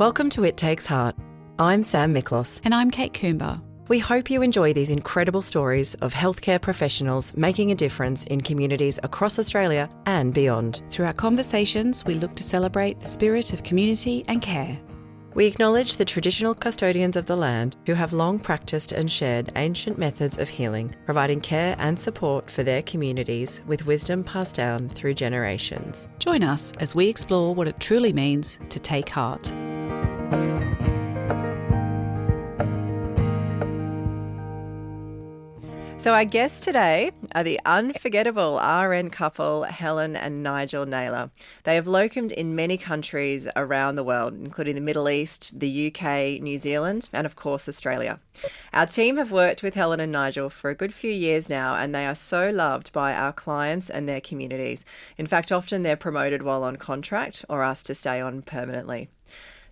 Welcome to It Takes Heart. I'm Sam Miklos. And I'm Kate Coomber. We hope you enjoy these incredible stories of healthcare professionals making a difference in communities across Australia and beyond. Through our conversations, we look to celebrate the spirit of community and care. We acknowledge the traditional custodians of the land who have long practiced and shared ancient methods of healing, providing care and support for their communities with wisdom passed down through generations. Join us as we explore what it truly means to take heart. So our guests today are the unforgettable RN couple Helen and Nigel Naylor. They have locumed in many countries around the world, including the Middle East, the UK, New Zealand, and of course Australia. Our team have worked with Helen and Nigel for a good few years now, and they are so loved by our clients and their communities. In fact, often they're promoted while on contract or asked to stay on permanently.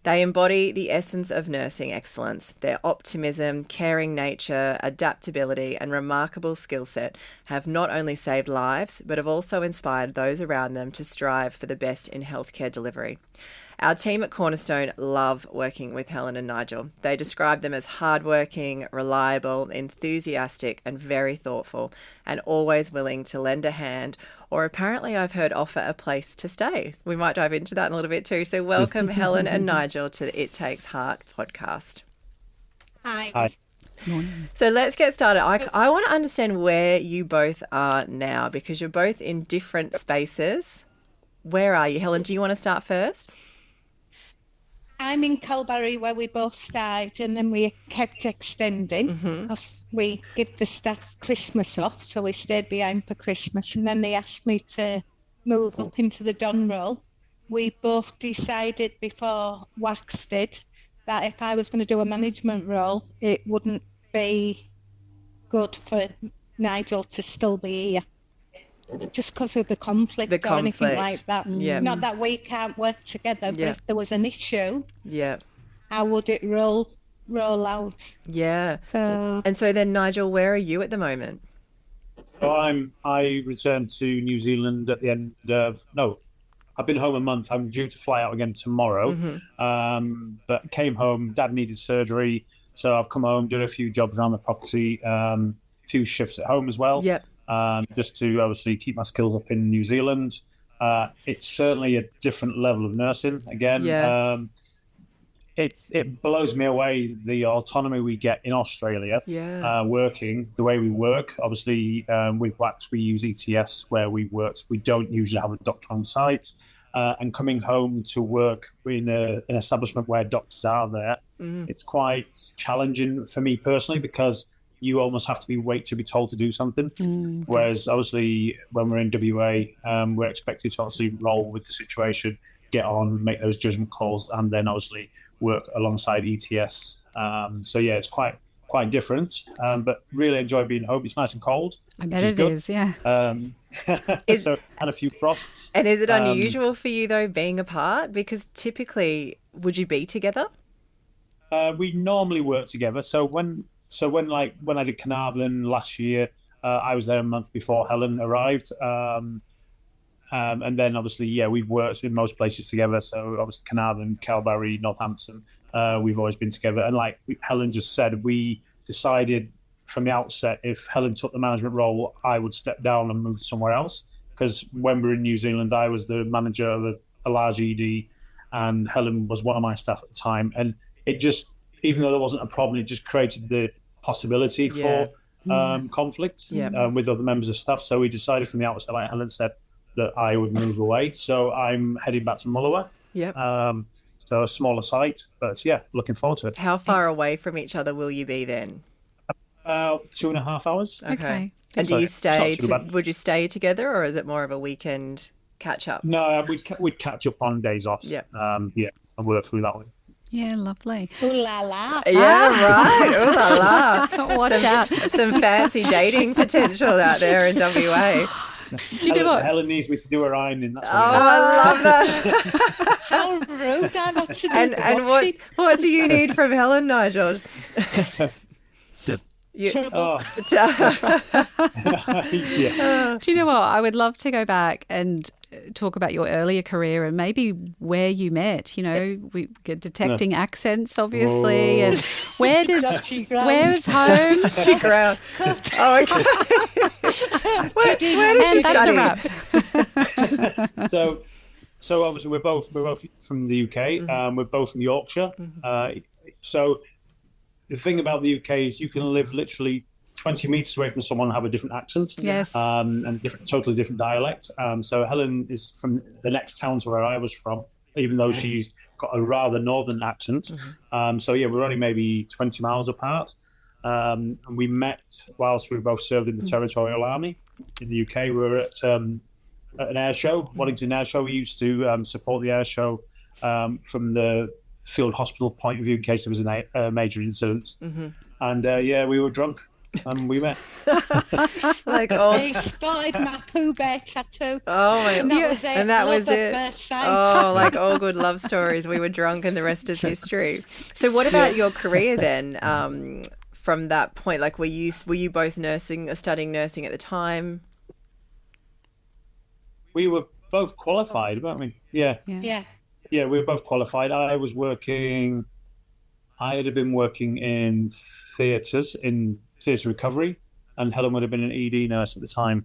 They embody the essence of nursing excellence. Their optimism, caring nature, adaptability and remarkable skill set have not only saved lives, but have also inspired those around them to strive for the best in healthcare delivery. Our team at Cornerstone love working with Helen and Nigel. They describe them as hardworking, reliable, enthusiastic and very thoughtful, and always willing to lend a hand, or apparently I've heard offer a place to stay. We might dive into that in a little bit too. So welcome Helen and Nigel to the It Takes Heart podcast. Hi. Hi. Morning. So let's get started. I want to understand where you both are now, because you're both in different spaces. Where are you? Helen, do you want to start first? I'm in Kalbarri where we both started, and then we kept extending because we give the staff Christmas off, so we stayed behind for Christmas, and then they asked me to move up into the Don role. We both decided before Wax did that if I was going to do a management role, it wouldn't be good for Nigel to still be here. Just because of the conflict or anything like that. Yeah. Not that we can't work together, but if there was an issue, Yeah. how would it roll out? Yeah. So And so then, Nigel, where are you at the moment? So I returned to New Zealand at the end of I've been home a month. I'm due to fly out again tomorrow. But came home. Dad needed surgery, so I've come home, did a few jobs around the property, a few shifts at home as well. Yep. Just to obviously keep my skills up in New Zealand. It's certainly a different level of nursing. Again, it blows me away the autonomy we get in Australia. Working the way we work. Obviously, with Wax we use ETS where we work. We don't usually have a doctor on site. And coming home to work in an establishment where doctors are there, it's quite challenging for me personally because you almost have to wait to be told to do something. Whereas obviously when we're in WA, we're expected to obviously roll with the situation, get on, make those judgment calls, and then obviously work alongside ETS. So yeah, it's quite different, but really enjoy being home. It's nice and cold. I bet it is, yeah. And a few frosts. And is it unusual for you, though, being apart? Because typically, would you be together? We normally work together. So when I did Carnarvon last year, I was there a month before Helen arrived. And then obviously, we've worked in most places together. So obviously Carnarvon, Kalbarri, Northampton, we've always been together. And like Helen just said, we decided from the outset, if Helen took the management role, I would step down and move somewhere else. Because when we were in New Zealand, I was the manager of a large ED and Helen was one of my staff at the time. And it just, even though there wasn't a problem, it just created the possibility for conflict with other members of staff. So we decided from the outset, like Helen said, that I would move away. So I'm heading back to Mullawa. So a smaller site, but looking forward to it. How far away from each other will you be then? About 2.5 hours. Okay. And do you would you stay together, or is it more of a weekend catch up? No, we'd catch up on days off. And work through that way. Yeah, lovely. ooh la la. Yeah, right. Ooh la la. Watch out. Some fancy dating potential out there in WA. Do you know what? Helen needs me to do her ironing. That's I love that. How rude! I not to do And what do you need from Helen, Nigel? Do you know what? I would love to go back and talk about your earlier career and maybe where you met. You know, we get detecting accents, obviously, and where's home? Touchy ground. Oh, okay. where did you That's study? a wrap. So obviously we're both from the UK. We're both from Yorkshire. So the thing about the UK is you can live literally 20 meters away from someone and have a different accent. Yes. And totally different dialect. So Helen is from the next town to where I was from, even though she's got a rather northern accent. So yeah, we're only maybe 20 miles apart. And we met whilst we both served in the Territorial Army in the UK. We were at an air show, Waddington Air Show. We used to support the air show from the field hospital point of view in case there was a major incident. And we were drunk and we met. Like They spotted my Pooh Bear tattoo. Oh my And that was it. And that Love was at it. first sight. Oh, like all good love stories. We were drunk and the rest is history. So what about your career then? From that point, like were you both nursing or studying nursing at the time? We were both qualified, but I mean, yeah, we were both qualified. I had been working in theatres, in theatre recovery, and Helen would have been an ED nurse at the time.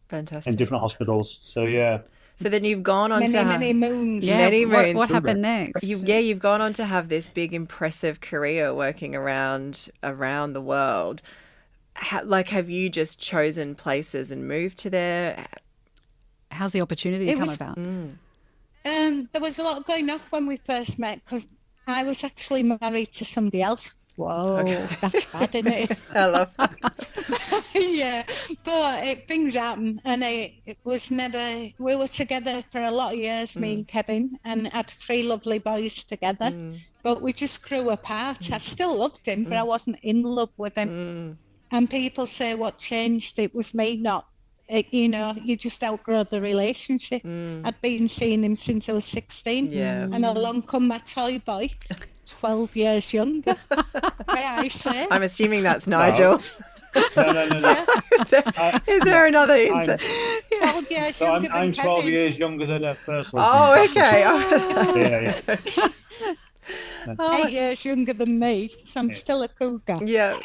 Fantastic. In different hospitals. So yeah. So then you've gone on to many moons. Yeah. Many moons. What happened next? You've gone on to have this big, impressive career working around the world. Have you just chosen places and moved to there? How's the opportunity come about? There was a lot going off when we first met because I was actually married to somebody else. Whoa, that's bad, isn't it? I love that. Yeah, but things happen, and it was never. We were together for a lot of years, me and Kevin, and had 3 lovely boys together. But we just grew apart. I still loved him, but I wasn't in love with him. And people say what changed. It was me, not. You just outgrow the relationship. I'd been seeing him since I was 16. Yeah. And along come my toy boy, 12 years younger. I say. I'm assuming that's Nigel. No. Is there another incident? 12 years So younger than I'm 12 Kevin. years younger than her first one. Oh, okay. Yeah. 8 years younger than me, so I'm still a cougar. Yeah.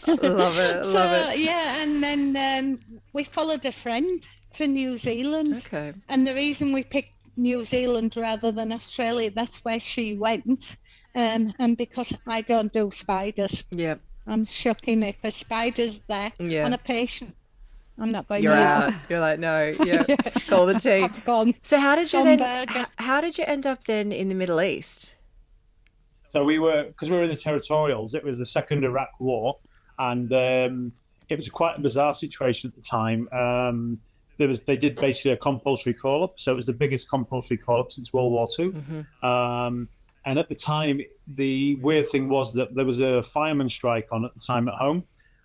Love it. Yeah, and then we followed a friend to New Zealand. Okay. And the reason we picked New Zealand rather than Australia, that's where she went. And because I don't do spiders. Yeah. I'm shocking if a spider's there on a patient. I'm not going You're near out. them. You're like, no, call the team. I've gone. So how did you Hamburger. how did you end up then in the Middle East? So because we were in the territorials, it was the Second Iraq War, and it was quite a bizarre situation at the time. They did basically a compulsory call-up, so it was the biggest compulsory call-up since World War II. And at the time, the weird thing was that there was a fireman strike on at the time at home,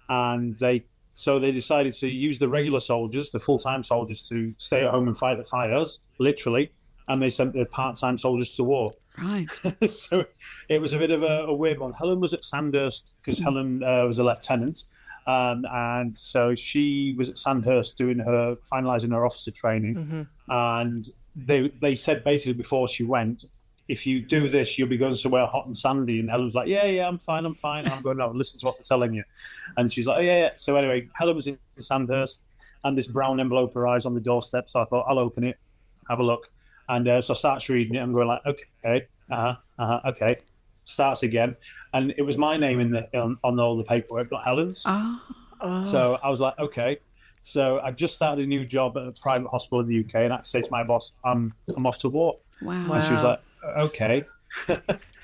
and they decided to use the regular soldiers, the full-time soldiers, to stay at home and fight the fires, literally, and they sent the part-time soldiers to war. Right. So it was a bit of a weird one. Helen was at Sandhurst because Helen was a lieutenant, and so she was at Sandhurst finalising her officer training, and they said basically before she went, if you do this, you'll be going somewhere hot and sandy. And Helen was like, yeah, I'm fine. I'm going to listen to what they're telling you. And she's like, oh, yeah. So anyway, Helen was in Sandhurst, and this brown envelope arrives on the doorstep. So I thought, I'll open it, have a look. And so I starts reading it and going like, okay, okay. Starts again. And it was my name on all the paperwork, not Helen's. Oh. So I was like, okay. So I just started a new job at a private hospital in the UK, and I had to say to my boss, I'm off to war. Wow. And she was like, okay.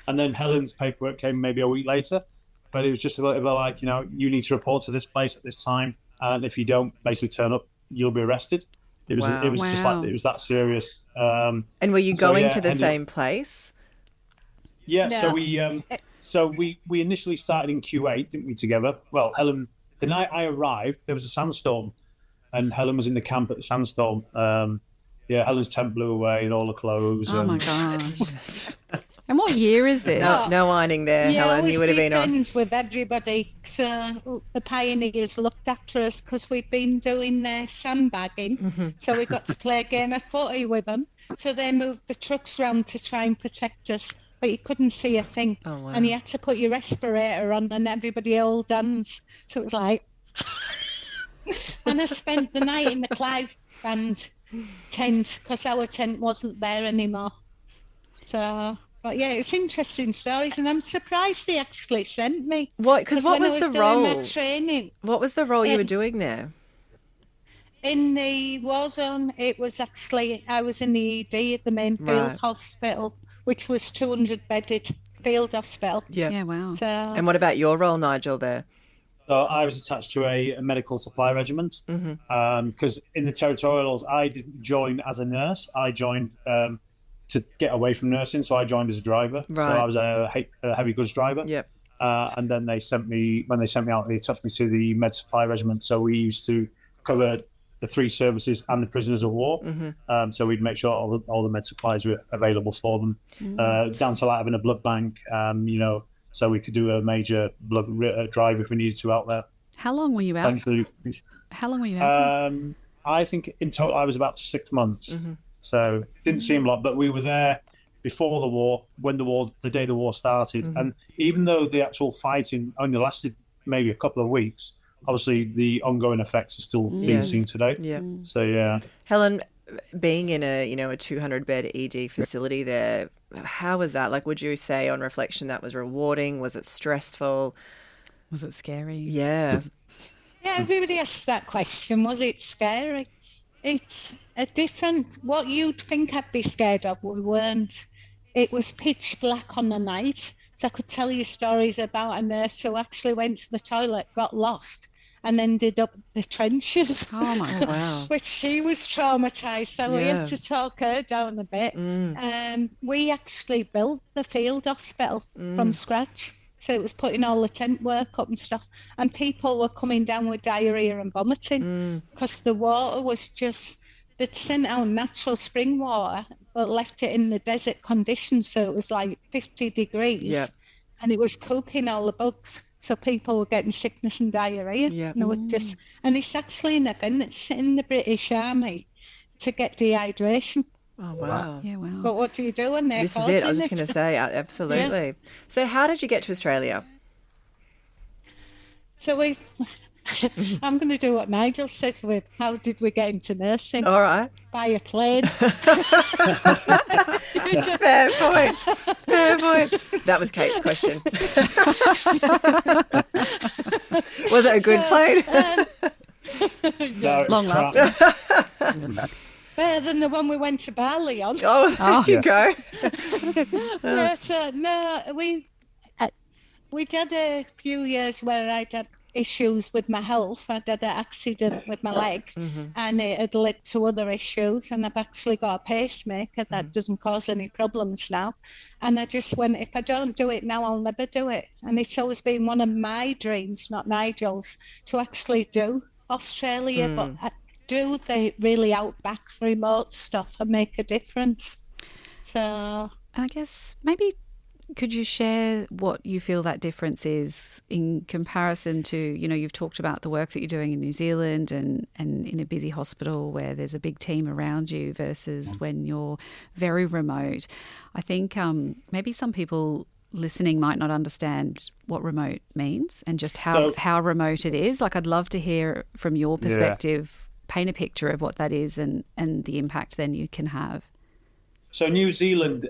And then Helen's paperwork came maybe a week later, but it was just a little bit like, you need to report to this place at this time, and if you don't basically turn up, you'll be arrested. It was just like, it was that serious. And were you going to the same place? Yeah. No. So we initially started in Q8, didn't we, together? Well, Helen, the night I arrived, there was a sandstorm, and Helen was in the camp at the sandstorm. Helen's tent blew away and all the clothes. Oh my gosh. And what year is this? No ironing there, Yeah, Helen. You would have been on. friends with everybody. So the pioneers looked after us because we'd been doing their sandbagging. So we got to play a game of footy with them. So they moved the trucks round to try and protect us, but you couldn't see a thing. Oh, wow. And you had to put your respirator on, and everybody held hands. So it was like... And I spent the night in the Clive Band tent because our tent wasn't there anymore. So... But yeah, it's interesting stories, and I'm surprised they actually sent me. What? Because what was the role? My training, what was the role you were doing there? In the war zone, it was actually, I was in the ED at the main field hospital, which was 200-bedded field hospital. Yeah, wow. So, and what about your role, Nigel, there? So I was attached to a medical supply regiment because in the territorials, I didn't join as a nurse. I joined to get away from nursing, so I joined as a driver. Right. So I was a heavy goods driver. Yep. And then when they sent me out, they attached me to the med supply regiment. So we used to cover the 3 services and the prisoners of war. So we'd make sure all the med supplies were available for them, down to like having a blood bank, so we could do a major blood drive if we needed to out there. How long were you out? How long were you out? I think in total I was about 6 months. So it didn't seem a lot, but we were there before the war, the day the war started. And even though the actual fighting only lasted maybe a couple of weeks, obviously the ongoing effects are still being seen today. Yeah. So yeah. Helen, being in a 200-bed ED facility there, how was that? Like, would you say on reflection that was rewarding? Was it stressful? Was it scary? Yeah. Yeah, everybody asks that question. Was it scary? It's a different... What you'd think I'd be scared of, we weren't. It was pitch black on the night. So I could tell you stories about a nurse who actually went to the toilet, got lost, and ended up the trenches. Oh, my God. Wow. Which she was traumatised, so we had to talk her down a bit. We actually built the field hospital from scratch. So it was putting all the tent work up and stuff. And people were coming down with diarrhoea and vomiting because the water was just... They'd sent out natural spring water but left it in the desert conditions, so it was like 50 degrees and it was cooking all the bugs. So people were getting sickness and diarrhoea. Yeah. And, and it's actually an event that's in the British Army to get dehydration. Oh, wow. Yeah, wow. But what do you do when they're This is it. I was just going to say, absolutely. Yeah. So how did you get to Australia? So I'm going to do what Nigel says with how did we get into nursing? All right. By a plane. Fair point. Fair point. That was Kate's question. Was it a good plane? No, long lasting. Better than the one we went to Bali on. Oh, there you go. We'd had a few years where I'd had issues with my health. I'd had an accident with my leg and it had led to other issues, and I've actually got a pacemaker that doesn't cause any problems now. And I just went, if I don't do it now, I'll never do it. And it's always been one of my dreams, not Nigel's, to actually do Australia, but do the really outback remote stuff and make a difference. So... And I guess maybe could you share what you feel that difference is in comparison to, you've talked about the work that you're doing in New Zealand and in a busy hospital where there's a big team around you versus when you're very remote. I think maybe some people listening might not understand what remote means and just how remote it is. Like, I'd love to hear from your perspective, paint a picture of what that is and the impact then you can have. So New Zealand...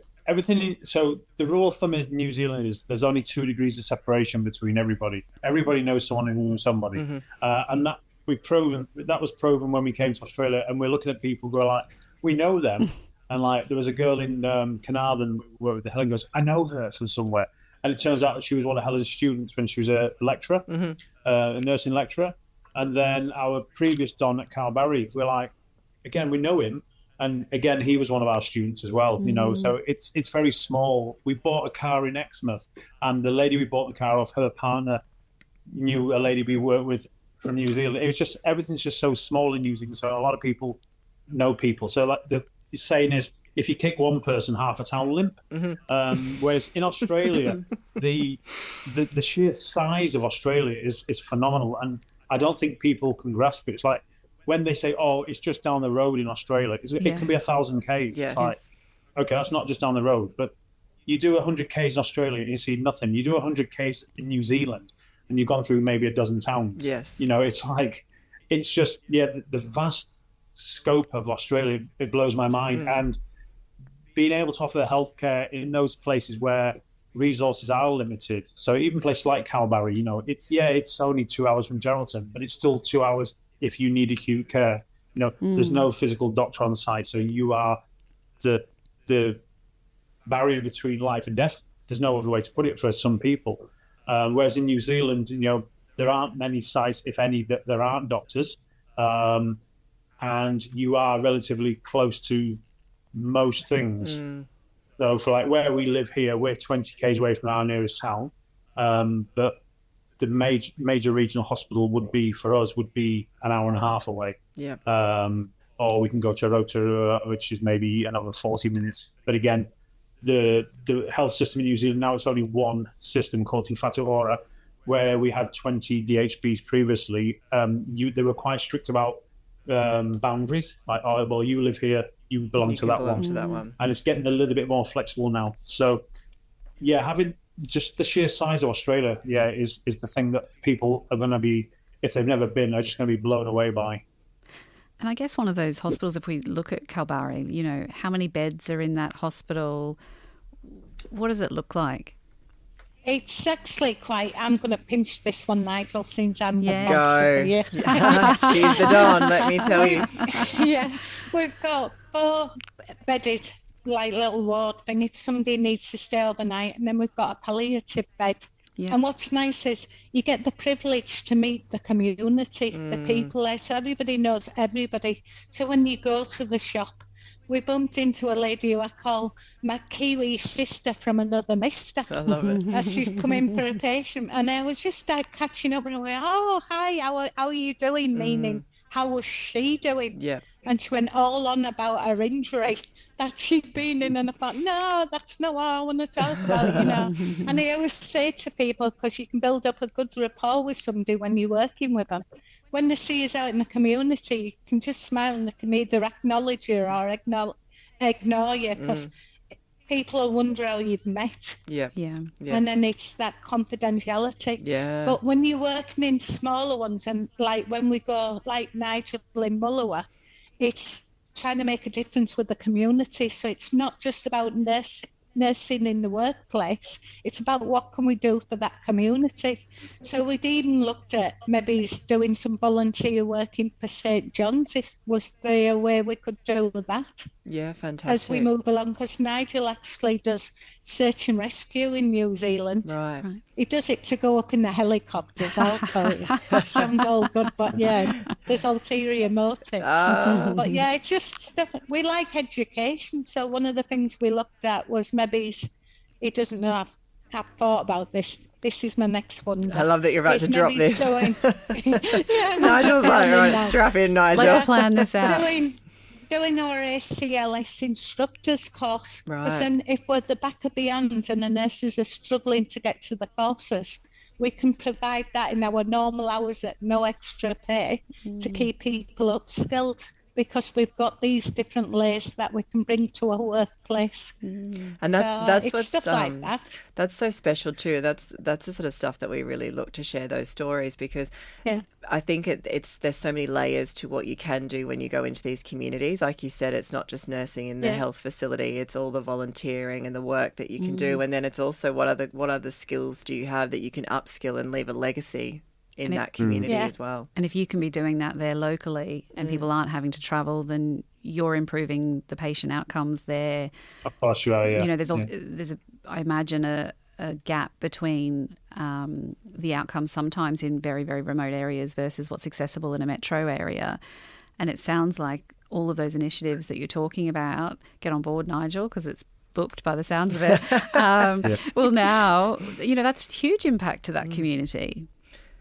So the rule of thumb in New Zealand is there's only 2 degrees of separation between everybody. Everybody knows someone who knows somebody. And that was proven when we came to Australia, and we're looking at people who are like, we know them. And like, there was a girl in Carnarvon where Helen goes, I know her from somewhere. And it turns out that she was one of Helen's students when she was a lecturer, a nursing lecturer. And then our previous Don at Kalbarri, we're like, again, we know him. And again, he was one of our students as well, so it's very small. We bought a car in Exmouth, and the lady we bought the car off, her partner knew a lady we worked with from New Zealand. It was just, everything's just so small in New Zealand, so a lot of people know people. So like the saying is, if you kick one person, half a town limp. Whereas in Australia, the sheer size of Australia is phenomenal, and I don't think people can grasp it. It's like when they say, "Oh, it's just down the road in Australia," it can be 1,000 k's. Yes. It's like, okay, that's not just down the road, but you do 100 k's in Australia and you see nothing. You do 100 k's in New Zealand and you've gone through maybe a dozen towns. Yes. You know, it's like, it's just, the vast scope of Australia, it blows my mind. And being able to offer healthcare in those places where resources are limited. So even places like Kalbarri, you know, it's only 2 hours from Geraldton, but it's still 2 hours if you need acute care. You know, there's no physical doctor on site, so you are the barrier between life and death. There's no other way to put it for some people. Whereas in New Zealand, you know, there aren't many sites, if any, that there aren't doctors, and you are relatively close to most things. So for like where we live here, we're 20 k's away from our nearest town, but the major regional hospital would be an hour and a half away. Yeah. Or we can go to Rotorua, which is maybe another 40 minutes. But again, the health system in New Zealand now, it's only one system called Te Whatu Ora, where we had 20 DHBs previously. They were quite strict about boundaries. Like, oh, well, you live here, you belong to that one. And it's getting a little bit more flexible now. So, yeah, having just the sheer size of Australia, is the thing that people are going to be, if they've never been, they're just going to be blown away by. And I guess one of those hospitals, if we look at Kalbarri, you know, how many beds are in that hospital? What does it look like? It's actually quite, I'm going to pinch this one, Nigel, since I'm the boss. Go. Yeah. She's the Don, let me tell you. Yeah, we've got 4 bedded, like little ward thing if somebody needs to stay overnight, and then we've got a palliative bed. Yeah. And what's nice is you get the privilege to meet the community, the people there, so everybody knows everybody. So when you go to the shop, we bumped into a lady who I call my Kiwi sister from another mister. I love it. As she's come in for a patient, and I was just like catching up and I went, "Oh, hi, how are you doing?" Meaning, how was she doing? Yeah. And she went all on about her injury that she'd been in, and I thought, no, that's not what I want to talk about, you know. And I always say to people, because you can build up a good rapport with somebody when you're working with them, when they see us out in the community, you can just smile and they can either acknowledge you or ignore you, because people will wonder how you've met. Yeah. And then it's that confidentiality. Yeah. But when you're working in smaller ones, and like when we go, like Nigel in Mullawa, it's trying to make a difference with the community. So it's not just about nursing in the workplace, it's about what can we do for that community. So we'd even looked at maybe doing some volunteer working for St John's, if was there a way we could do that. Yeah, fantastic. As we move along, because Nigel actually does search and rescue in New Zealand. Right. He does it to go up in the helicopters, I'll tell you. That sounds all good, but yeah, there's ulterior motives. But yeah, it's just, we like education. So one of the things we looked at was maybe he doesn't know I've thought about this. This is my next one. I love that you're about to drop this. Nigel's like, right, strap in, Nigel. Let's plan this out. Doing our ACLS instructors course. Right. Because then if we're at the back of the hand and the nurses are struggling to get to the courses, we can provide that in our normal hours at no extra pay to keep people upskilled, because we've got these different layers that we can bring to our workplace. And that's what's stuff like that. That's so special too. That's the sort of stuff that we really look to share those stories, because I think there's so many layers to what you can do when you go into these communities. Like you said, it's not just nursing in the health facility, it's all the volunteering and the work that you can do, and then it's also what other skills do you have that you can upskill and leave a legacy in that community as well. And if you can be doing that there locally and people aren't having to travel, then you're improving the patient outcomes there. Of course you are, yeah. You know, there's I imagine a gap between the outcomes sometimes in very, very remote areas versus what's accessible in a metro area. And it sounds like all of those initiatives that you're talking about, get on board, Nigel, because it's booked by the sounds of it. Well, now, you know, that's huge impact to that community.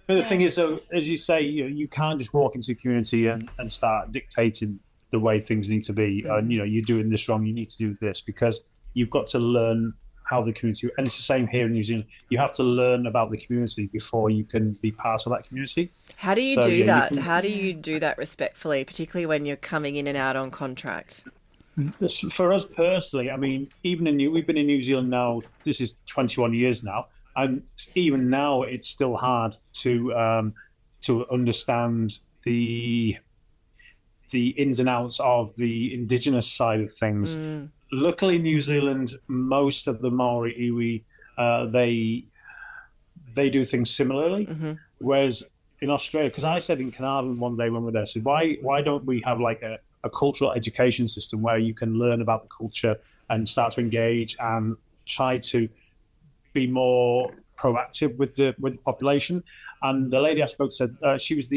But the thing is, so as you say, you can't just walk into a community and start dictating the way things need to be. And you're doing this wrong. You need to do this, because you've got to learn how the community. And it's the same here in New Zealand. You have to learn about the community before you can be part of that community. How do you do that? How do you do that respectfully, particularly when you're coming in and out on contract? For us personally, I mean, we've been in New Zealand now. This is 21 years now, and even now, it's still hard to understand the ins and outs of the indigenous side of things. Luckily, New Zealand, most of the Maori iwi, they do things similarly, whereas in Australia, because I said in Carnarvon one day when we were there, so why don't we have like a cultural education system where you can learn about the culture and start to engage and try to be more proactive with the population? And the lady I spoke to said she was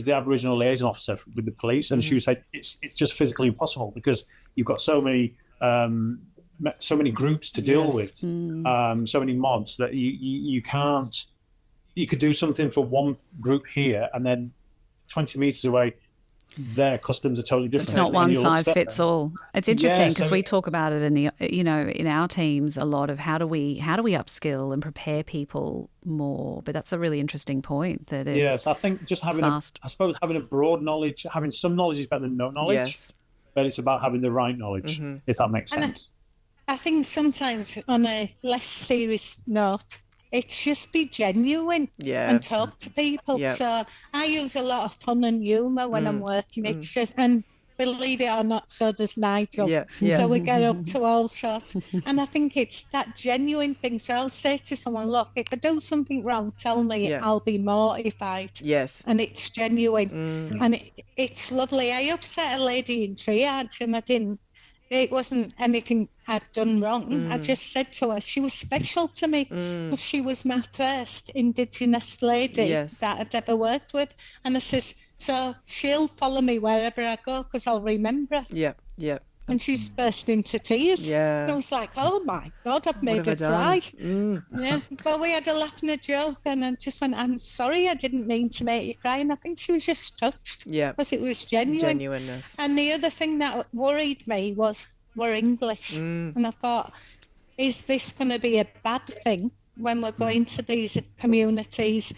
the Aboriginal liaison officer with the police, and she was saying it's just physically impossible because you've got so many groups to deal with, so many mobs that you can't. You could do something for one group here, and then 20 meters away, their customs are totally different. It's not one size fits all. It's interesting because we talk about it in our teams a lot of how do we upskill and prepare people more. But that's a really interesting point. That it's, I think just having a broad knowledge, having some knowledge is better than no knowledge. Yes. But it's about having the right knowledge, if that makes sense. I think sometimes on a less serious note, it's just be genuine and talk to people. Yep. So I use a lot of fun and humour when I'm working. It's just, and believe it or not, so does Nigel. So we get up to all sorts. And I think it's that genuine thing. So I'll say to someone, look, if I do something wrong, tell me, I'll be mortified. Yes. And it's genuine. And it's lovely. I upset a lady in triage and I didn't. It wasn't anything I'd done wrong. I just said to her, she was special to me because she was my first Indigenous lady that I'd ever worked with. And I says, so she'll follow me wherever I go because I'll remember her. Yeah. And she's burst into tears. Yeah. And I was like, oh my God, I've made her cry. Yeah. But we had a laugh and a joke and I just went, I'm sorry, I didn't mean to make you cry. And I think she was just touched. Yeah. Because it was genuine. Genuineness. And the other thing that worried me was we're English. And I thought, is this going to be a bad thing when we're going to these communities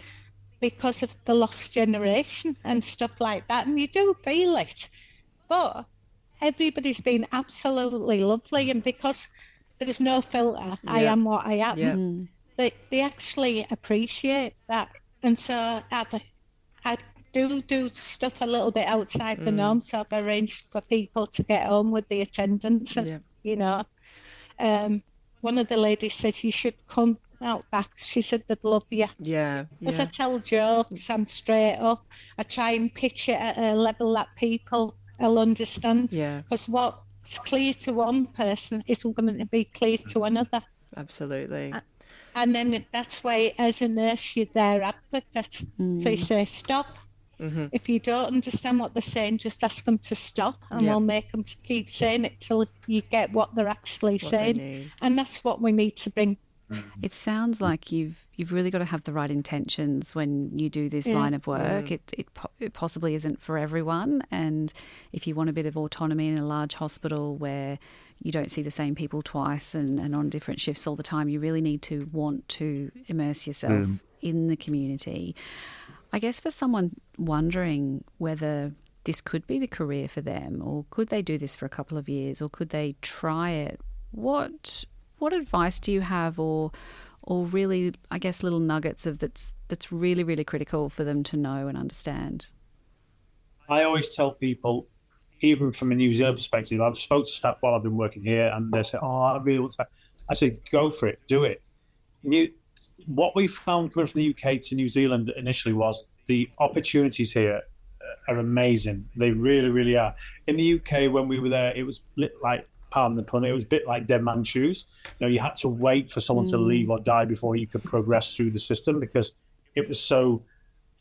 because of the lost generation and stuff like that? And you do feel it. But everybody's been absolutely lovely, and because there's no filter, I am what I am, they actually appreciate that. And so I do stuff a little bit outside the norm, so I've arranged for people to get home with the attendants. And, one of the ladies said, you should come out back. She said they'd love you. Because I tell jokes, I'm straight up. I try and pitch it at a level that people will understand. Because what's clear to one person isn't going to be clear to another. Absolutely. And then that's why, as a nurse, you're their advocate. So you say, stop. If you don't understand what they're saying, just ask them to stop, and we'll make them keep saying it till you get what they're actually saying. And that's what we need to bring. It sounds like you've really got to have the right intentions when you do this line of work. It possibly isn't for everyone, and if you want a bit of autonomy in a large hospital where you don't see the same people twice and on different shifts all the time, you really need to want to immerse yourself in the community. I guess for someone wondering whether this could be the career for them, or could they do this for a couple of years, or could they try it, what advice do you have, or really, I guess, little nuggets of that's really, really critical for them to know and understand? I always tell people, even from a New Zealand perspective, I've spoken to staff while I've been working here, and they say, "Oh, I really want to." I say, "Go for it, do it." What we found coming from the UK to New Zealand initially was the opportunities here are amazing. They really, really are. In the UK, when we were there, it was like, pardon the pun, it was a bit like dead man's shoes. You had to wait for someone to leave or die before you could progress through the system because it was so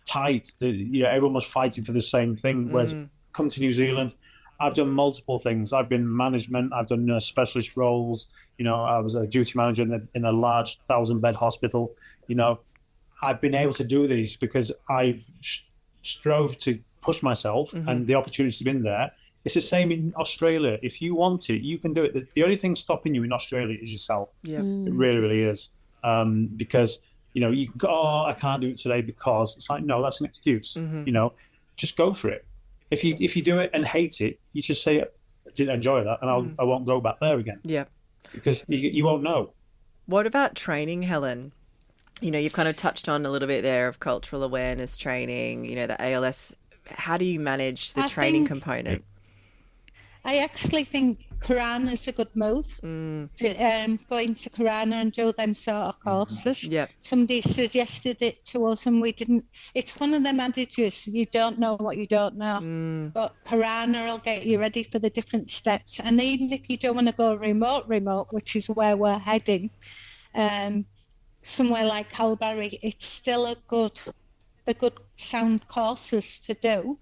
tight that everyone was fighting for the same thing. Whereas come to New Zealand, I've done multiple things. I've been management. I've done nurse specialist roles. I was a duty manager in a large 1,000-bed hospital. I've been able to do these because I've strove to pushed myself, and the opportunities have been there. It's the same in Australia. If you want it, you can do it. The only thing stopping you in Australia is yourself. Yeah. It really, really is. Because, you can go, oh, I can't do it today because it's like, no, that's an excuse. Just go for it. If you do it and hate it, you just say, I didn't enjoy that, and I won't go back there again. Yeah. Because you won't know. What about training, Helen? You've kind of touched on a little bit there of cultural awareness training, the ALS. How do you manage the training component? I actually think Karana is a good move. Go into Karana and do them sort of courses. Yep. Somebody suggested it to us and we didn't. It's one of them adages, you don't know what you don't know. But Karana will get you ready for the different steps. And even if you don't want to go remote, which is where we're heading, somewhere like Kalbarri, it's still a good sound courses to do,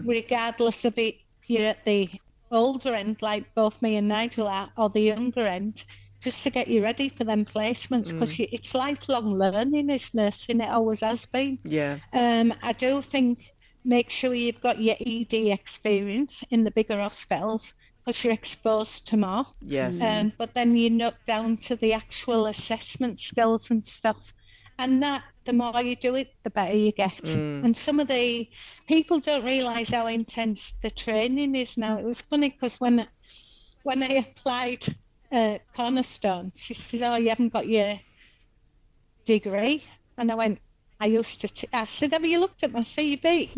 regardless of it, you're at the older end, like both me and Nigel are, or the younger end, just to get you ready for them placements, because it's lifelong learning, is nursing, it always has been. Yeah. I do think make sure you've got your ED experience in the bigger hospitals, because you're exposed to more. Yes. But then you knock down to the actual assessment skills and stuff. And that, the more you do it, the better you get. And some of the people don't realise how intense the training is now. It was funny because when I applied Cornerstone, she says, oh, you haven't got your degree. And I went, I said, have you looked at my CV?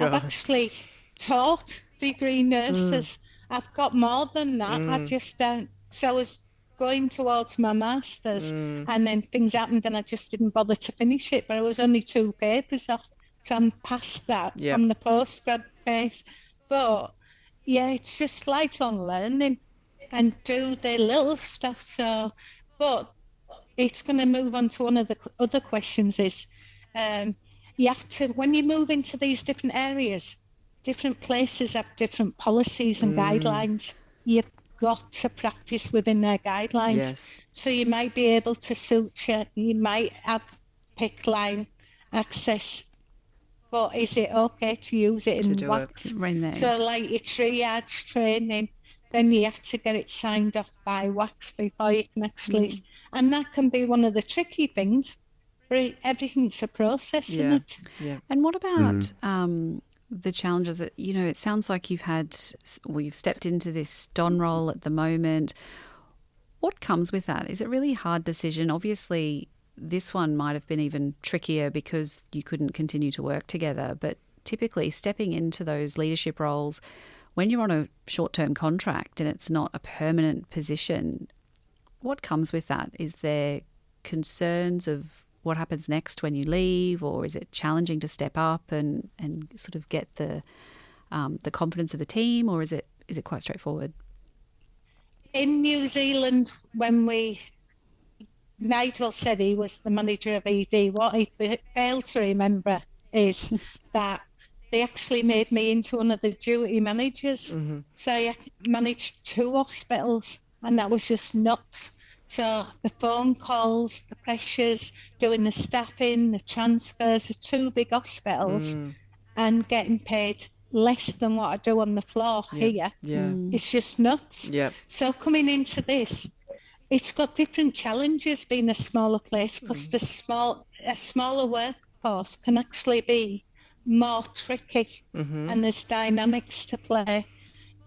I've actually taught degree nurses. I've got more than that. I just don't. So I was going towards my master's, and then things happened and I just didn't bother to finish it, but I was only 2 papers off, so I'm past that on the postgrad phase. But yeah, it's just lifelong learning and do the little stuff. So, but it's going to move on to one of the other questions is, you have to, when you move into these different areas, different places have different policies and guidelines. You've got to practice within their guidelines. Yes. So you might be able to suture, you might have PICC line access, but is it okay to use it in wax? So like your triage training, then you have to get it signed off by wax before you can actually, and that can be one of the tricky things. Everything's a process, isn't it? Yeah. And what about the challenges that, it sounds like you've stepped into this Don role at the moment. What comes with that? Is it a really hard decision? Obviously, this one might have been even trickier because you couldn't continue to work together. But typically stepping into those leadership roles when you're on a short-term contract and it's not a permanent position, what comes with that? Is there concerns of what happens next when you leave, or is it challenging to step up and sort of get the confidence of the team, or is it quite straightforward? In New Zealand, when Nigel said he was the manager of ED, what he failed to remember is that they actually made me into one of the duty managers. So I managed 2 hospitals, and that was just nuts. So the phone calls, the pressures, doing the staffing, the transfers of 2 big hospitals and getting paid less than what I do on the floor here. Yeah. It's just nuts. Yeah. So coming into this, it's got different challenges being a smaller place, because a smaller workforce can actually be more tricky and there's dynamics to play.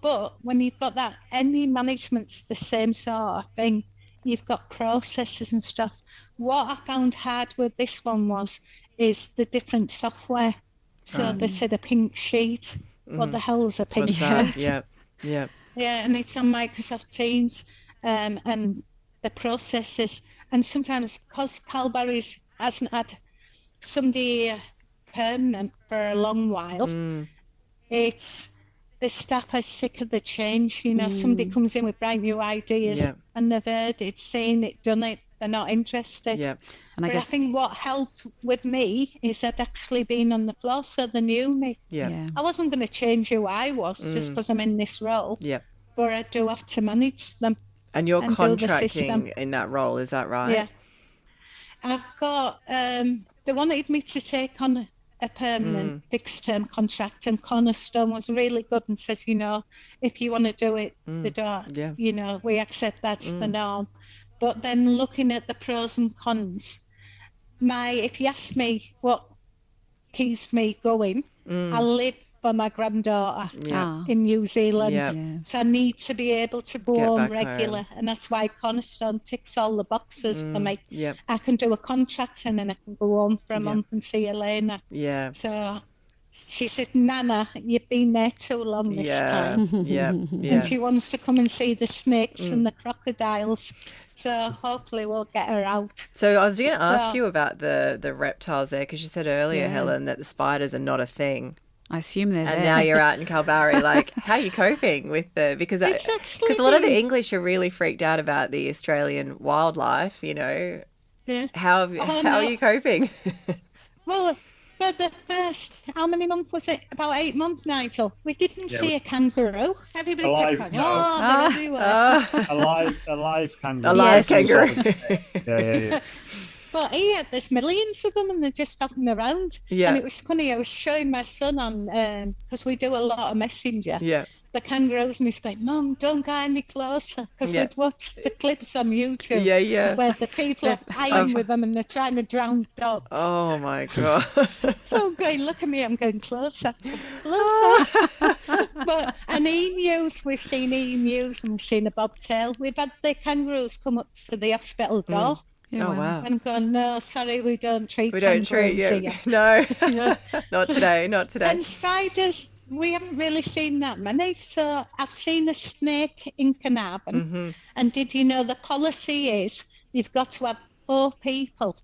But when you've got that, any management's the same sort of thing. You've got processes and stuff. What I found hard with this one is the different software. So they said a pink sheet. What the hell's a pink sheet? Yeah. Yeah, and it's on Microsoft Teams, and the processes. And sometimes, because Kalbarri hasn't had somebody permanent for a long while, it's the staff are sick of the change. Somebody comes in with brand new ideas and they've heard it, seen it, done it, they're not interested. Yeah. And I think what helped with me is I'd actually been on the floor, so they knew me. Yeah. I wasn't going to change who I was just because I'm in this role. Yeah. But I do have to manage them. And you're contracting in that role, is that right? Yeah. I've got, they wanted me to take on a permanent fixed term contract, and Cornerstone was really good and says, you know, if you want to do it, the door, Yeah. you know, we accept that's the norm. But then looking at the pros and cons, if you ask me what keeps me going, I live for my granddaughter Yeah. in New Zealand. Yeah. Yeah. So I need to be able to go Get home back regular. home. And that's why Cornerstone ticks all the boxes for me. Yep. I can do a contract and then I can go home for a Yep. month and see Elena. Yeah. So she says, Nana, you've been there too long this Yeah. time. Yeah. And Yeah. she wants to come and see the snakes and the crocodiles. So hopefully we'll get her out. So I was going to ask So- you about the reptiles there, because you said earlier, Yeah. Helen, that the spiders are not a thing. I assume they're And there. now you're out in Kalbarri. Like, how are you coping with because It's actually a lot of the been- English are really freaked out about the Australian wildlife, you know. Yeah. How no. are you coping? Well, for the first, how many months was it? About 8 months, Nigel. We didn't see a kangaroo. Everybody Alive, kept going, no. oh, they're everywhere. A live kangaroo. A live Yes. kangaroo. Yeah. But here, there's millions of them and they're just hopping around. Yeah. And it was funny, I was showing my son on, because we do a lot of messenger, Yeah. the kangaroos, and he's like, Mum, don't go any closer, because Yeah. we'd watched the clips on YouTube Yeah, yeah. where the people are fighting with them and they're trying to drown dogs. Oh my god. So I'm going, look at me, I'm going closer, closer. And emus, we've seen emus and we've seen a bobtail. We've had the kangaroos come up to the hospital door. Yeah, Oh wow. And gone, no, sorry, we don't treat We don't treat kangaroos you. here. No. Yeah. Not today. Not today. And spiders, we haven't really seen that many. So I've seen a snake in Carnarvon. And did you know the policy is you've got to have 4 people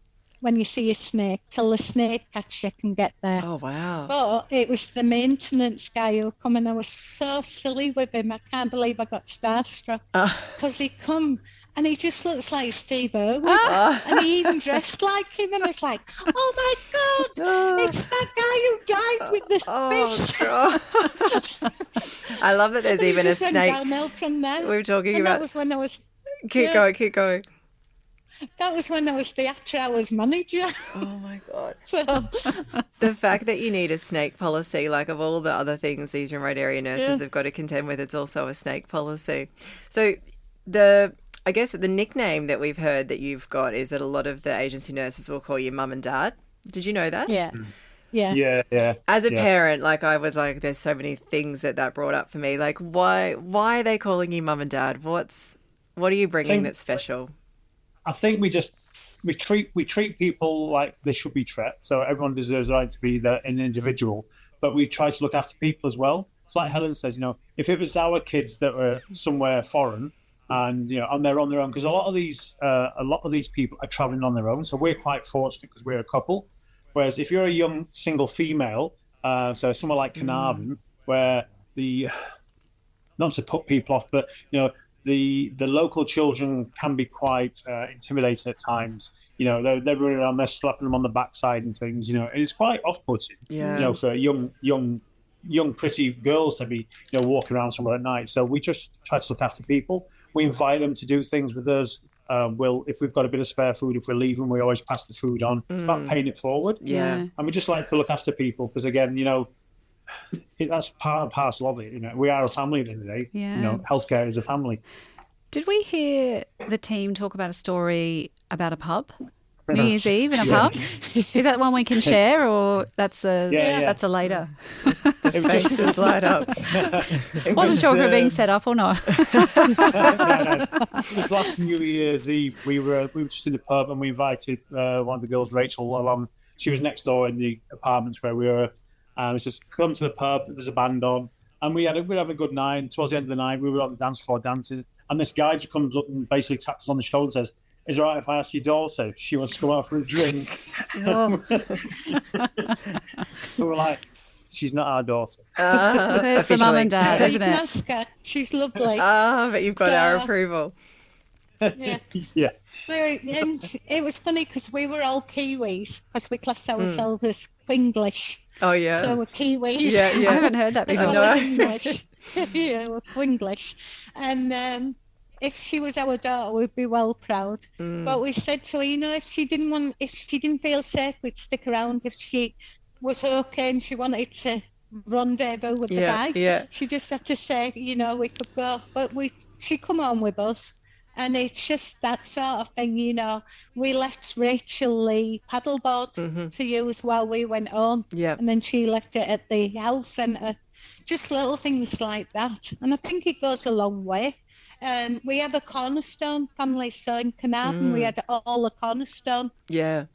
when you see a snake till the snake catcher can get there. Oh wow. But it was the maintenance guy who come, and I was so silly with him. I can't believe I got starstruck because he come and he just looks like Steve Irwin, and he even dressed like him. And I was like, "Oh my God, it's that guy who died with the fish." God. I love that there's even a Just went snake. downhill from there. We were talking And about. that was when I was. Keep yeah. going. Keep going. That was when I was the after-hours manager. Oh my god. So The fact that you need a snake policy, like of all the other things these remote area nurses have got to contend with, it's also a snake policy. So I guess the nickname that we've heard that you've got is that a lot of the agency nurses will call you mum and dad. Did you know that? yeah. Yeah. As a parent, like I was like, there's so many things that brought up for me. Like, why are they calling you mum and dad? What are you bringing that's special? I think we treat people like they should be treated. So everyone deserves the right to be an individual, but we try to look after people as well. It's like Helen says, you know, if it was our kids that were somewhere foreign and, you know, and they're on their own, because a lot of these people are traveling on their own. So we're quite fortunate because we're a couple. Whereas if you're a young single female, so somewhere like Carnarvon, where not to put people off, but, you know, the local children can be quite intimidating at times. You know, they're running around, they're slapping them on the backside and things. You know, it's quite off-putting. Yeah. You know, for young pretty girls to be, you know, walking around somewhere at night. So we just try to look after people. We invite them to do things with us. If we've got a bit of spare food, if we're leaving, we always pass the food on. It's about paying it forward. Yeah. And we just like to look after people because, again, you know, that's part and parcel of it. You know, we are a family at the end of the day. Yeah. You know, healthcare is a family. Did we hear the team talk about a story about a pub? New Year's Eve in a pub? Is that one we can share, or that's a later? Faces light up. Wasn't sure if we're being set up or not. It was last New Year's Eve. We were just in the pub and we invited one of the girls, Rachel, along. She was next door in the apartments where we were. And it's just come to the pub. There's a band on, and we had a good night. And towards the end of the night, we were on the dance floor dancing, and this guy just comes up and basically taps us on the shoulder and says, "Is it all right if I ask your daughter if she wants to go out for a drink?" We were like, "She's not our daughter." There's the mum and dad, You isn't can it? ask her. She's lovely. But you've got our So- approval. Yeah. Yeah. So, and it was funny because we were all Kiwis because we class ourselves as Quinglish. Oh yeah. So we're Kiwis. Yeah, I yeah. haven't heard that As before. well as English. Yeah, we're Quinglish. And if she was our daughter, we'd be well proud. But we said to her, you know, if she didn't feel safe, we'd stick around. If she was okay and she wanted to rendezvous with the guy. Yeah. She just had to say, we could go. But she come on with us. And it's just that sort of thing, We let Rachel the paddleboard to use while we went home. Yeah. And then she left it at the health centre. Just little things like that. And I think it goes a long way. We have a Cornerstone family, so in Carnarvon we had all the Cornerstone. Yeah.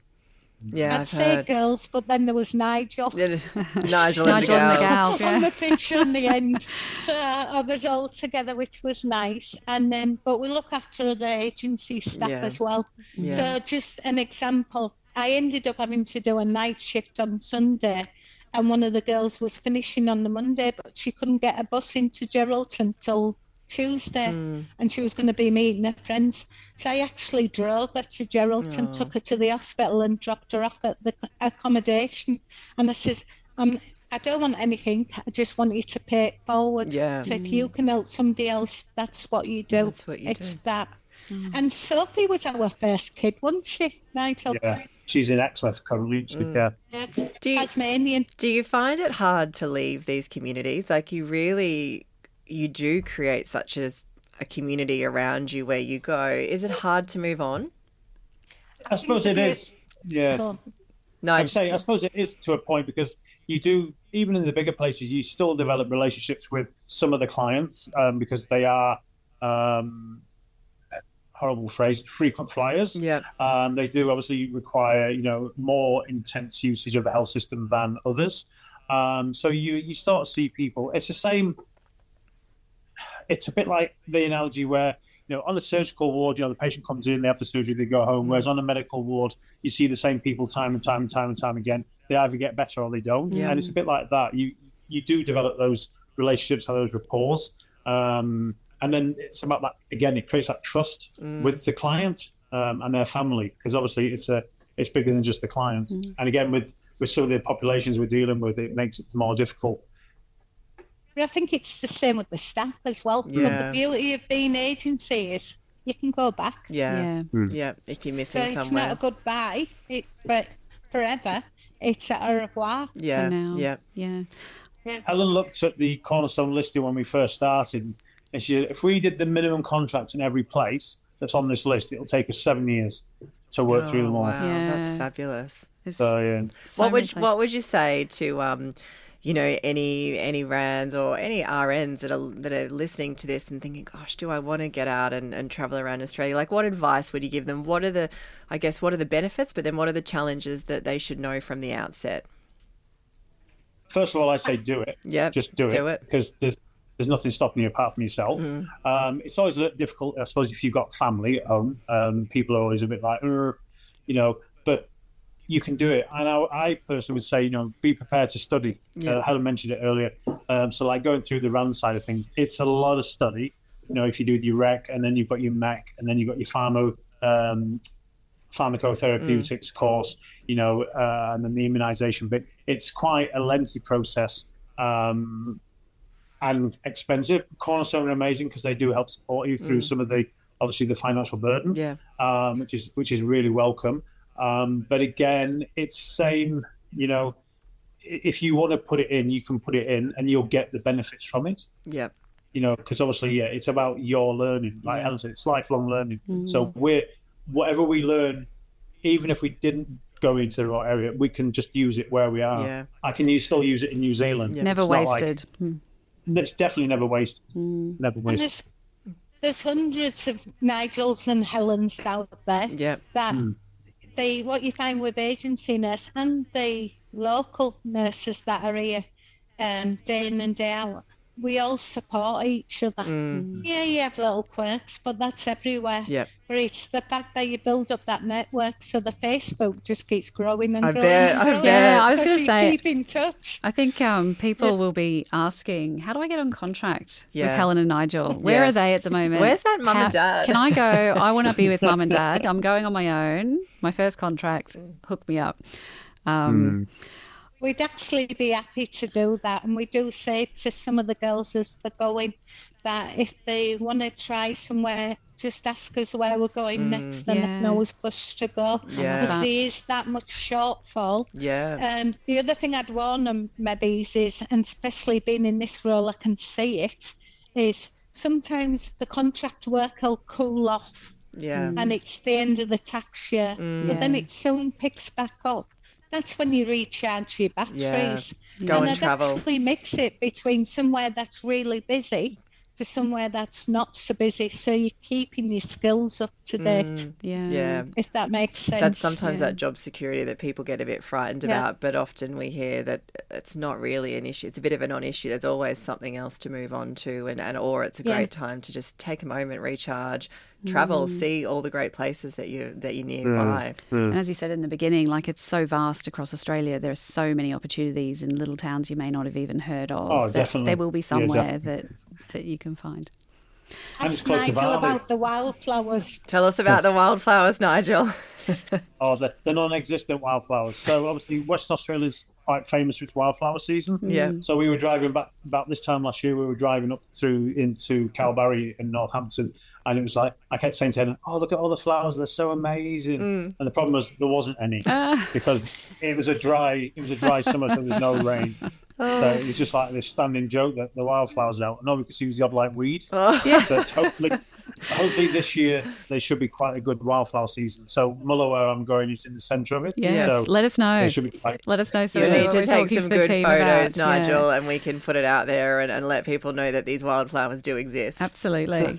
Yeah, I'd say girls, but then there was Nigel. Nigel and the gals. Yeah. On the picture in the end. So I was all together, which was nice. And then, but we look after the agency staff as well. Yeah. So just an example, I ended up having to do a night shift on Sunday, and one of the girls was finishing on the Monday, but she couldn't get a bus into Geraldton till Tuesday, and she was going to be meeting her friends. So I actually drove her to Geraldton, took her to the hospital and dropped her off at the accommodation. And I says, I don't want anything, I just want you to pay it forward. Yeah. So if you can help somebody else, that's what you do. That's what you it's do. that. And Sophie was our first kid, wasn't she, Nigel? Yeah, she's in Exmouth currently. Yeah. Tasmanian. Do you find it hard to leave these communities? Like you do create such a community around you where you go. Is it hard to move on? I suppose it is. Yeah. No, I suppose it is to a point, because you do, even in the bigger places, you still develop relationships with some of the clients because they are, horrible phrase, frequent flyers. Yeah. They do obviously require, more intense usage of the health system than others. So you start to see people. It's the same. It's a bit like the analogy where, on the surgical ward, the patient comes in, they have the surgery, they go home. Whereas on the medical ward, you see the same people time and time again. They either get better or they don't. Yeah. And it's a bit like that. You do develop those relationships, those rapport. And then it's about that, again, it creates that trust with the client and their family, because obviously it's bigger than just the client. And again, with some of the populations we're dealing with, it makes it more difficult. I think it's the same with the staff as well. Yeah. But the beauty of being agency is you can go back. Yeah. If you're missing So it's somewhere. not a goodbye, but forever. It's a au revoir. Yeah. For now. Yeah. Helen looked at the Cornerstone listing when we first started, and she said, if we did the minimum contracts in every place that's on this list, it'll take us 7 years to work through them all. Wow, Yeah. that's fabulous. So, yeah. What would you say to any RANs or any RNs that are listening to this and thinking, gosh, do I want to get out and travel around Australia? Like, what advice would you give them? What are the benefits, but then what are the challenges that they should know from the outset? First of all, I say do it. Yeah, just do it. Because there's nothing stopping you apart from yourself. It's always a little difficult, I suppose, if you've got family at home. People are always a bit like, but you can do it. And I personally would say, be prepared to study. Helen mentioned it earlier. So like going through the RAND side of things, it's a lot of study. If you do your rec, and then you've got your MEC, and then you've got your pharmacotherapeutics course, and then the immunization bit. It's quite a lengthy process and expensive. Cornerstone are amazing because they do help support you through some of the financial burden, which is really welcome. But again, it's same, if you want to put it in, you can put it in and you'll get the benefits from it. Yeah. Because obviously, it's about your learning. Like Helen said, it's lifelong learning. So whatever we learn, even if we didn't go into the right area, we can just use it where we are. Yeah. I can still use it in New Zealand. Never wasted. It's definitely never wasted. Never wasted. There's hundreds of Nigels and Helens out there that what you find with agency nurse and the local nurses that are here day in and day out, we all support each other. Yeah, you have little quirks, but that's everywhere. Yep. But it's the fact that you build up that network, so the Facebook just keeps growing and growing. I bet. Yeah, I was going to say, keep in touch. I think people will be asking, how do I get on contract with Helen and Nigel? Where are they at the moment? Where's that mum and dad? Can I go? I want to be with mum and dad. I'm going on my own. My first contract. Hook me up. we'd actually be happy to do that. And we do say to some of the girls as they're going that if they want to try somewhere, just ask us where we're going next. Then knows bus to go. Because there is that much shortfall. Yeah. The other thing I'd warn them maybe is, and especially being in this role, I can see it, is sometimes the contract work will cool off. Yeah. And it's the end of the tax year. But then it soon picks back up. That's when you recharge your batteries. Go and I'd travel. actually mix it between somewhere that's really busy to somewhere that's not so busy, so you're keeping your skills up to date. If that makes sense. That's sometimes that job security that people get a bit frightened about, but often we hear that it's not really an issue. It's a bit of a non-issue. There's always something else to move on to, and or it's a great time to just take a moment, recharge, travel, see all the great places that you nearby. And as you said in the beginning, like, it's so vast across Australia. There are so many opportunities in little towns you may not have even heard of. Oh, definitely. There will be somewhere that you can find. Ask Nigel about the wildflowers. Tell us about the wildflowers, Nigel. The non-existent wildflowers. So obviously Western Australia's quite famous for its wildflower season. Yeah. So we were driving back about this time last year. We were driving up into Kalbarri in Northampton, and it was like I kept saying to Helen, "Oh, look at all the flowers! They're so amazing." And the problem was there wasn't any because it was a dry summer, so there was no rain. So it was just like this standing joke that the wildflowers out, and all we could see was the odd like weed. But hopefully this year there should be quite a good wildflower season. So Muller, where I'm going, is in the centre of it. Yes, so let us know. Let us know. So you need to take some good photos, about, Nigel, and we can put it out there and let people know that these wildflowers do exist. Absolutely.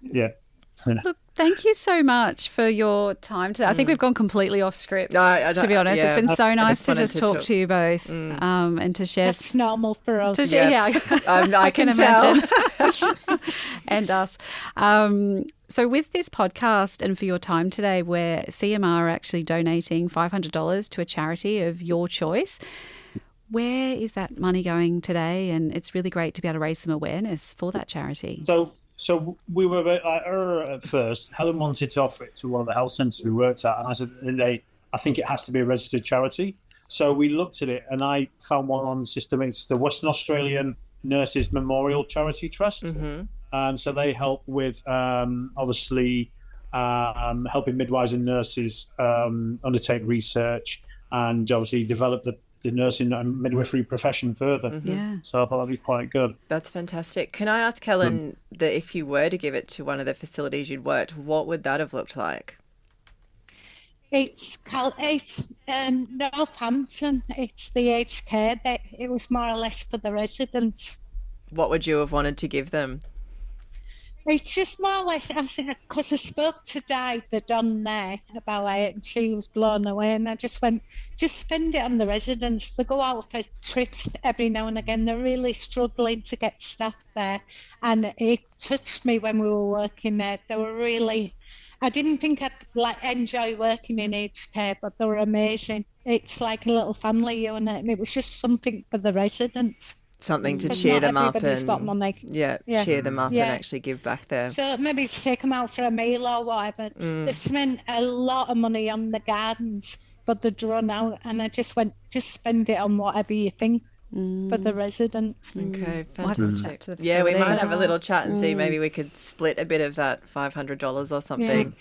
Yeah. Look, thank you so much for your time today. I think we've gone completely off script, to be honest. It's been so nice to just talk to you both and to share. That's normal for us. I can imagine. And us. So with this podcast and for your time today, where CMR are actually donating $500 to a charity of your choice, where is that money going today? And it's really great to be able to raise some awareness for that charity. So we were a bit like at first. Helen wanted to offer it to one of the health centres we worked at, and I said, I think it has to be a registered charity. So we looked at it, and I found one on the system. It's the Western Australian Nurses Memorial Charity Trust. So they help with obviously helping midwives and nurses undertake research and obviously develop the nursing and midwifery profession further. So I thought that'd be quite good. That's fantastic. Can I ask Helen that if you were to give it to one of the facilities you'd worked, what would that have looked like? It's Northampton. It's the aged care. It was more or less for the residents. What would you have wanted to give them? It's just more or less, because I spoke to Di, the Don there, about it, and she was blown away. And I just went, just spend it on the residents. They go out for trips every now and again. They're really struggling to get staff there. And it touched me when we were working there. They were really, I didn't think I'd enjoy working in aged care, but they were amazing. It's like a little family unit, and it was just something for the residents. Something to cheer them up and got money. Cheer them up and actually give back there. So maybe take them out for a meal or whatever. They've spent a lot of money on the gardens, but they'd run out, and I just went, just spend it on whatever you think for the residents. Okay, fantastic. We might have a little chat and see maybe we could split a bit of that $500 or something.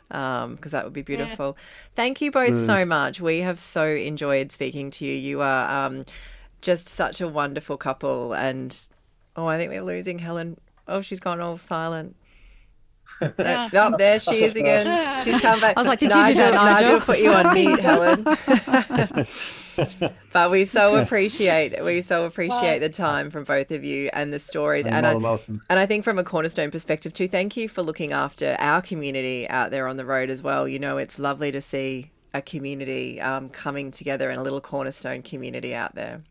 Because that would be beautiful. Thank you both so much. We have so enjoyed speaking to you. You are just such a wonderful couple, and I think we're losing Helen. She's gone all silent. There she is again. She's come back. I was like, did you do that, Nigel? Nigel put you on mute, Helen. But we so appreciate the time from both of you and the stories. And I think from a Cornerstone perspective too, thank you for looking after our community out there on the road as well. You know, it's lovely to see a community coming together and a little Cornerstone community out there.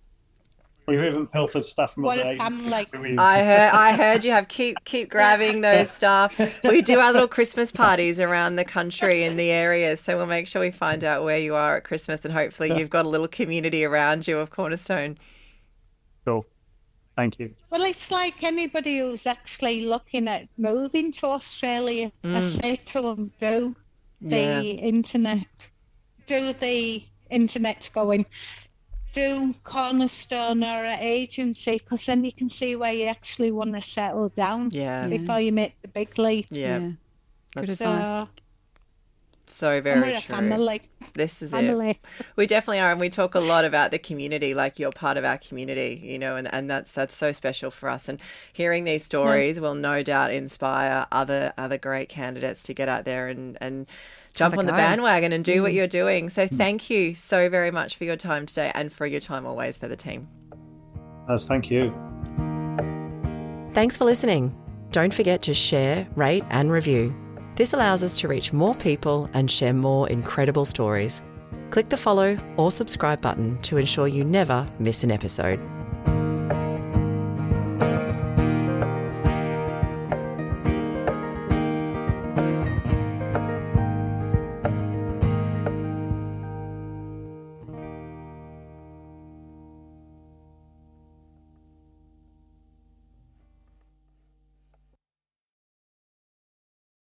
We've even pilfered stuff from other family. I heard you have keep grabbing those stuff. We do our little Christmas parties around the country in the area, so we'll make sure we find out where you are at Christmas, and hopefully you've got a little community around you of Cornerstone. Cool. Thank you. Well, it's like anybody who's actually looking at moving to Australia. I say to them, do the internet. Do the internet's going. do Cornerstone or an agency, because then you can see where you actually want to settle down before you make the big leap. Good advice. So And very we're a true. family. This is Family. it. We definitely are, and we talk a lot about the community, like you're part of our community, you know, and that's so special for us. And hearing these stories will no doubt inspire other great candidates to get out there and jump on the bandwagon and do what you're doing. So thank you so very much for your time today, and for your time always for the team. Yes, thank you. Thanks for listening. Don't forget to share, rate and review. This allows us to reach more people and share more incredible stories. Click the follow or subscribe button to ensure you never miss an episode.